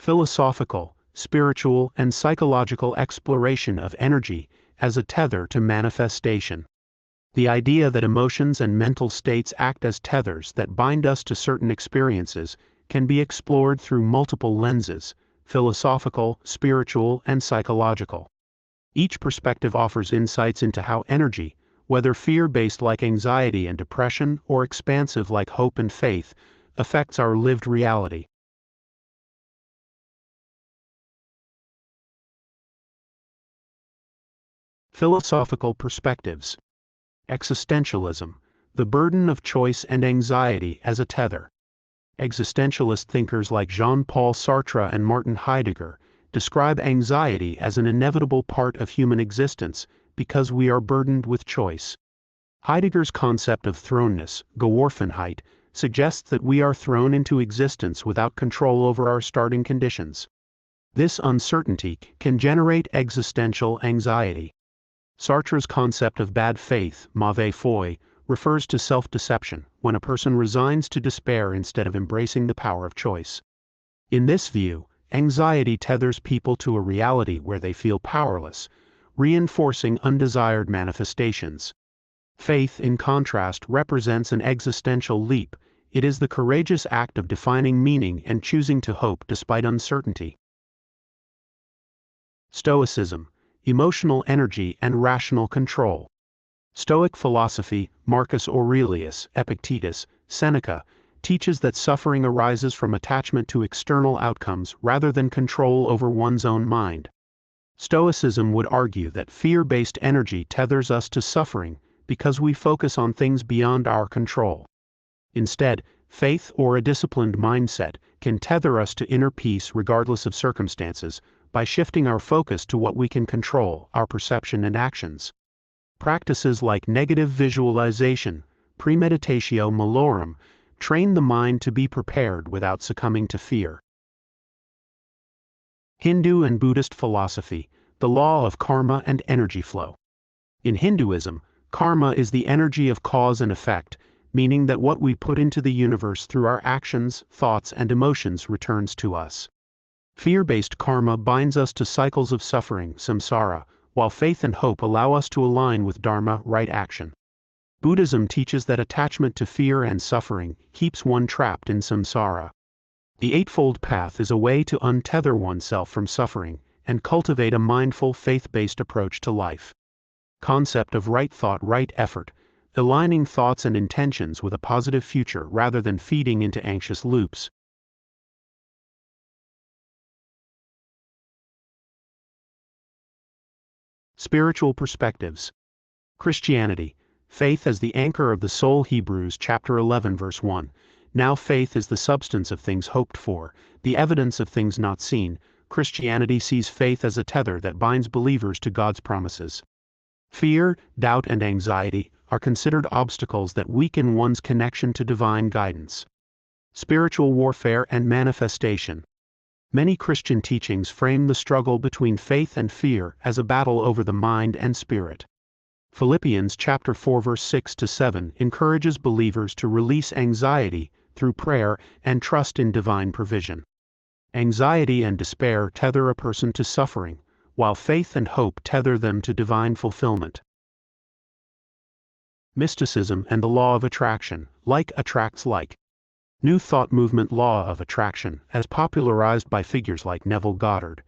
philosophical, spiritual, and psychological exploration of energy as a tether to manifestation. The idea that emotions and mental states act as tethers that bind us to certain experiences can be explored through multiple lenses: philosophical, spiritual, and psychological. Each perspective offers insights into how energy, whether fear-based like anxiety and depression or expansive like hope and faith, affects our lived reality. Philosophical perspectives. Existentialism, the burden of choice and anxiety as a tether. Existentialist thinkers like Jean-Paul Sartre and Martin Heidegger describe anxiety as an inevitable part of human existence because we are burdened with choice. Heidegger's concept of thrownness, Geworfenheit, suggests that we are thrown into existence without control over our starting conditions. This uncertainty can generate existential anxiety. Sartre's concept of bad faith, mauvaise foi, refers to self-deception, when a person resigns to despair instead of embracing the power of choice. In this view, anxiety tethers people to a reality where they feel powerless, reinforcing undesired manifestations. Faith, in contrast, represents an existential leap. It is the courageous act of defining meaning and choosing to hope despite uncertainty. Stoicism, emotional energy and rational control. Stoic philosophy, Marcus Aurelius, Epictetus, Seneca, teaches that suffering arises from attachment to external outcomes rather than control over one's own mind. Stoicism would argue that fear-based energy tethers us to suffering because we focus on things beyond our control. Instead, faith or a disciplined mindset can tether us to inner peace regardless of circumstances by shifting our focus to what we can control, our perception and actions. Practices like negative visualization, premeditatio malorum, train the mind to be prepared without succumbing to fear. Hindu and Buddhist philosophy, the law of karma and energy flow. In Hinduism, karma is the energy of cause and effect, meaning that what we put into the universe through our actions, thoughts, and emotions returns to us. Fear-based karma binds us to cycles of suffering, samsara, while faith and hope allow us to align with dharma, right action. Buddhism teaches that attachment to fear and suffering keeps one trapped in samsara. The Eightfold Path is a way to untether oneself from suffering and cultivate a mindful, faith-based approach to life. Concept of right thought, right effort, aligning thoughts and intentions with a positive future rather than feeding into anxious loops. Spiritual perspectives. Christianity, faith as the anchor of the soul. Hebrews chapter 11 verse 1. Now faith is the substance of things hoped for, the evidence of things not seen. Christianity sees faith as a tether that binds believers to God's promises. Fear, doubt, and anxiety are considered obstacles that weaken one's connection to divine guidance. Spiritual warfare and manifestation. Many Christian teachings frame the struggle between faith and fear as a battle over the mind and spirit. Philippians chapter 4 verse 6 to 7 encourages believers to release anxiety through prayer and trust in divine provision. Anxiety and despair tether a person to suffering, while faith and hope tether them to divine fulfillment. Mysticism and the law of attraction, like attracts like. New Thought movement law of attraction, as popularized by figures like Neville Goddard.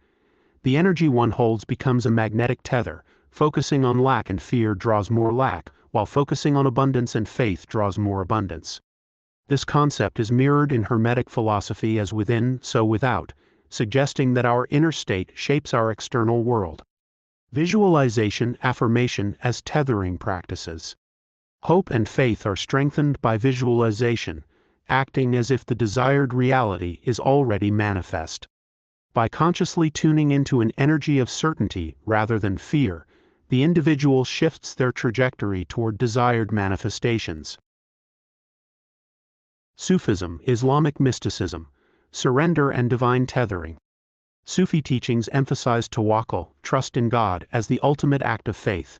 The energy one holds becomes a magnetic tether. Focusing on lack and fear draws more lack, while focusing on abundance and faith draws more abundance. This concept is mirrored in Hermetic philosophy as within, so without, suggesting that our inner state shapes our external world. Visualization, affirmation as tethering practices. Hope and faith are strengthened by visualization, acting as if the desired reality is already manifest. By consciously tuning into an energy of certainty rather than fear, the individual shifts their trajectory toward desired manifestations. Sufism, Islamic mysticism, surrender and divine tethering. Sufi teachings emphasize tawakkul, trust in God, as the ultimate act of faith.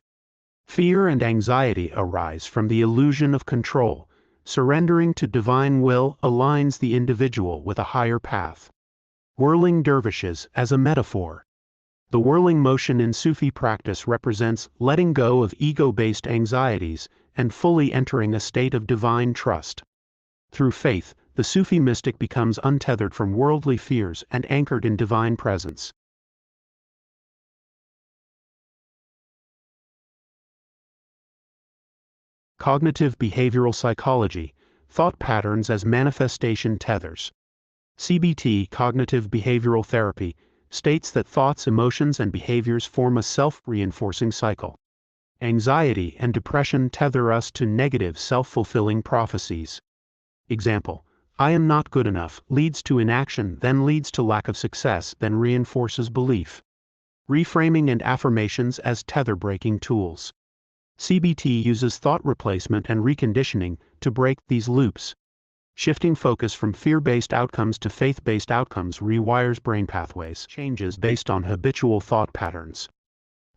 Fear and anxiety arise from the illusion of control. Surrendering to divine will aligns the individual with a higher path. Whirling dervishes as a metaphor. The whirling motion in Sufi practice represents letting go of ego-based anxieties and fully entering a state of divine trust. Through faith, the Sufi mystic becomes untethered from worldly fears and anchored in divine presence. Cognitive behavioral psychology, thought patterns as manifestation tethers. CBT, cognitive behavioral therapy, states that thoughts, emotions, and behaviors form a self-reinforcing cycle. Anxiety and depression tether us to negative self-fulfilling prophecies. Example: I am not good enough leads to inaction, then leads to lack of success, then reinforces belief. Reframing and affirmations as tether-breaking tools. CBT uses thought replacement and reconditioning to break these loops. Shifting focus from fear-based outcomes to faith-based outcomes rewires brain pathways, changes based on habitual thought patterns.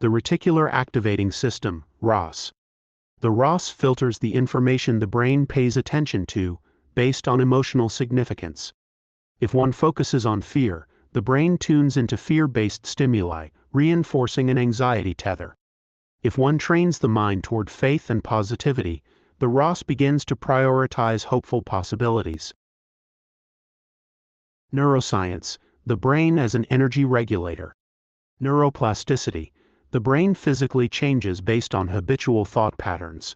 The reticular activating system, ROS. The ROS filters the information the brain pays attention to, based on emotional significance. If one focuses on fear, the brain tunes into fear-based stimuli, reinforcing an anxiety tether. If one trains the mind toward faith and positivity, the ROS begins to prioritize hopeful possibilities. Neuroscience, the brain as an energy regulator. Neuroplasticity, the brain physically changes based on habitual thought patterns.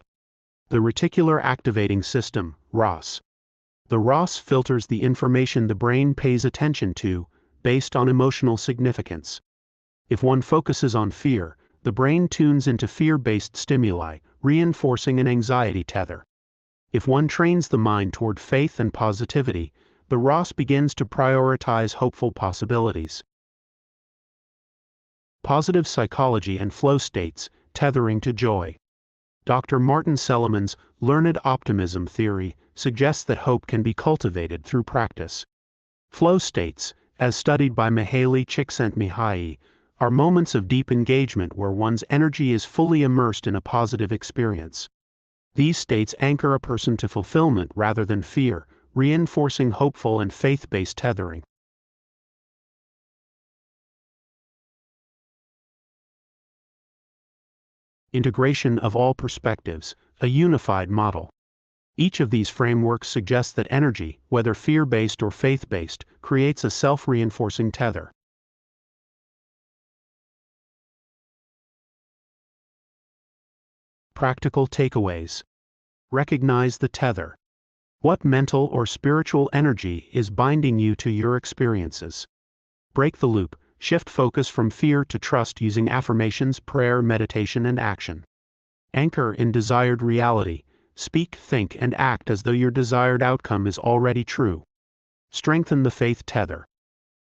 The reticular activating system, ROS. The ROS filters the information the brain pays attention to, based on emotional significance. If one focuses on fear, the brain tunes into fear-based stimuli, reinforcing an anxiety tether. If one trains the mind toward faith and positivity, the ROS begins to prioritize hopeful possibilities. Positive psychology and flow states, tethering to joy. Dr. Martin Seligman's learned optimism theory suggests that hope can be cultivated through practice. Flow states, as studied by Mihaly Csikszentmihalyi, are moments of deep engagement where one's energy is fully immersed in a positive experience. These states anchor a person to fulfillment rather than fear, reinforcing hopeful and faith-based tethering. Integration of all perspectives, a unified model. Each of these frameworks suggests that energy, whether fear-based or faith-based, creates a self-reinforcing tether. Practical takeaways. Recognize the tether. What mental or spiritual energy is binding you to your experiences? Break the loop, shift focus from fear to trust using affirmations, prayer, meditation, and action. Anchor in desired reality. Speak, think, and act as though your desired outcome is already true. Strengthen the faith tether.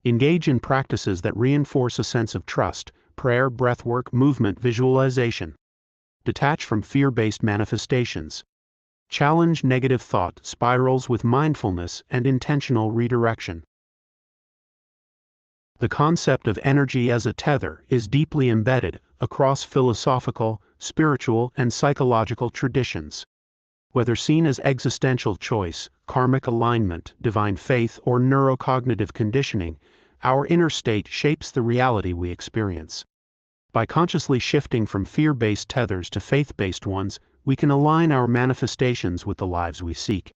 Engage in practices that reinforce a sense of trust, prayer, breathwork, movement, visualization. Detach from fear-based manifestations. Challenge negative thought spirals with mindfulness and intentional redirection. The concept of energy as a tether is deeply embedded across philosophical, spiritual, and psychological traditions. Whether seen as existential choice, karmic alignment, divine faith, or neurocognitive conditioning, our inner state shapes the reality we experience. By consciously shifting from fear-based tethers to faith-based ones, we can align our manifestations with the lives we seek.